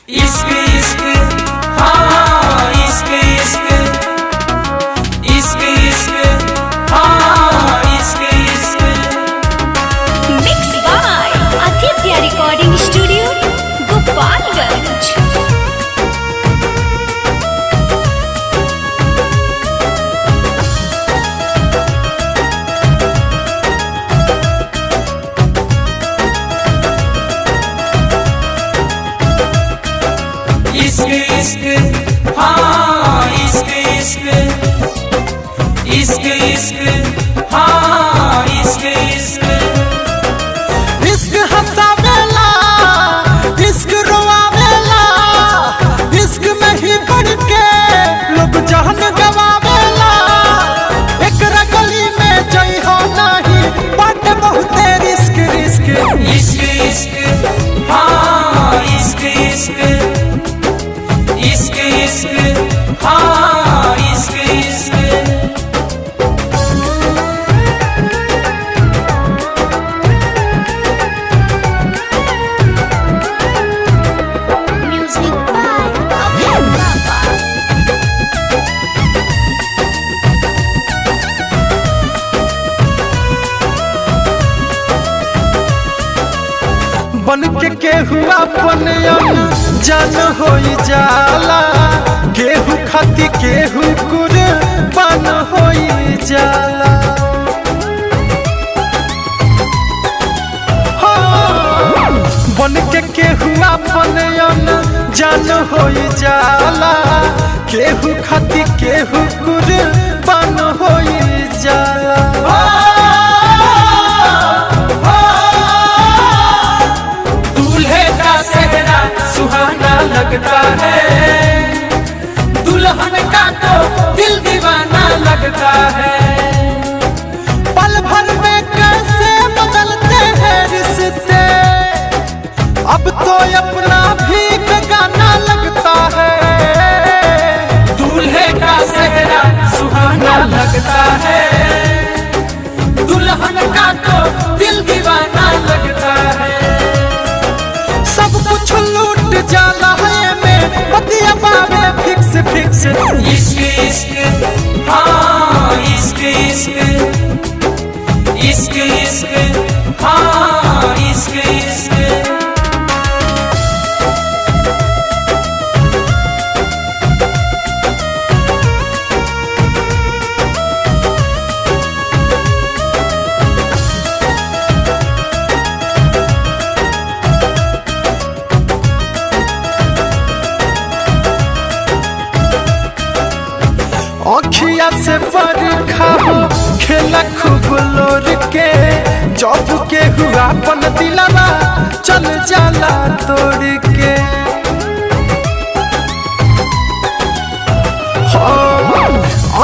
इश्क इश्क हाँ इश्क इश्क इश्क इश्क हाँ इश्क इश्क। Mix by Aditya recording studio Gopalganj. इश्क इश्क हाँ इश्क इश्क इश्क इश्क हाँ इश्क इश्क। इश्क हंसावेला इश्क रोआवेला इश्क में ही बढ़ के लोग जान गवावेला। एकरा गली में जई हो नहीं बाटे बहुते रिस्क रिस्क। इश्क इश्क हाँ इश्क इश्क इश्क इश्क हाँ इश्क इश्क। म्यूजिक बाय अभय बाबा। बन के केहू अपन जान होई जाला। केहू खाती केहू कुर्बान होई जाला। हाँ, बन के केहू अपन जान होई जाला। केहू खाती केहू कुर्बान होई जाला। दूल्हे का सेहरा सुहाना लगता है, दुल्हन का तो दिल दीवाना लगता है। पल भर में कैसे बदलते हैं रिश्ते, अब तो अपना भी बेगाना लगता है। दूल्हे का सेहरा सुहाना लगता है, दुल्हन का तो दिल दीवाना लगता है। सब कुछ लूट जाला है में बतिया बाबे फिक्स फिक्स। इश्क इश्क हाँ इश्क इश्क इश्क इश्क हाँ इश्क इश्क। अखिया से बरखा हो खेला खूब लोर के। जब के हुआ अपन दिलावा चल जाला तोड़ के। हाँ,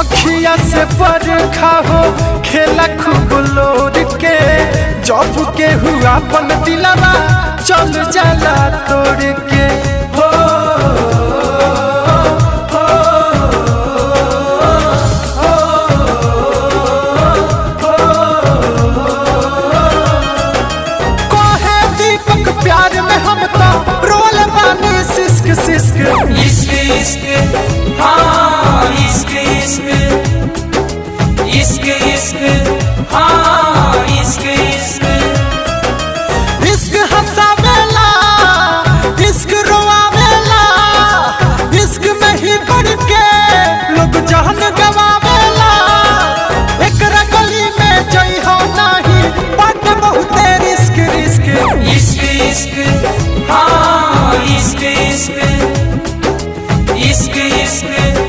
अखिया से बरखा हो खेला खूब लोर के। जब के हुआ अपन दिलावा चल जाला तोड़ के। हो प्यार में हम तो रोल बानी सिस्क सिस्क। इश्क इश्क हाँ इश्क इश्क इश्क इश्क हाँ इश्क इश्क। इश्क हंसावेला इश्क रोआवेला इश्क में ही बढ़ के लोग जान गवावेला। एकरा गली में जई हो नहीं बाटे बहुते रिस्क रिस्क। इश्क इश्क हाँ इश्क इश्क इश्क इश्क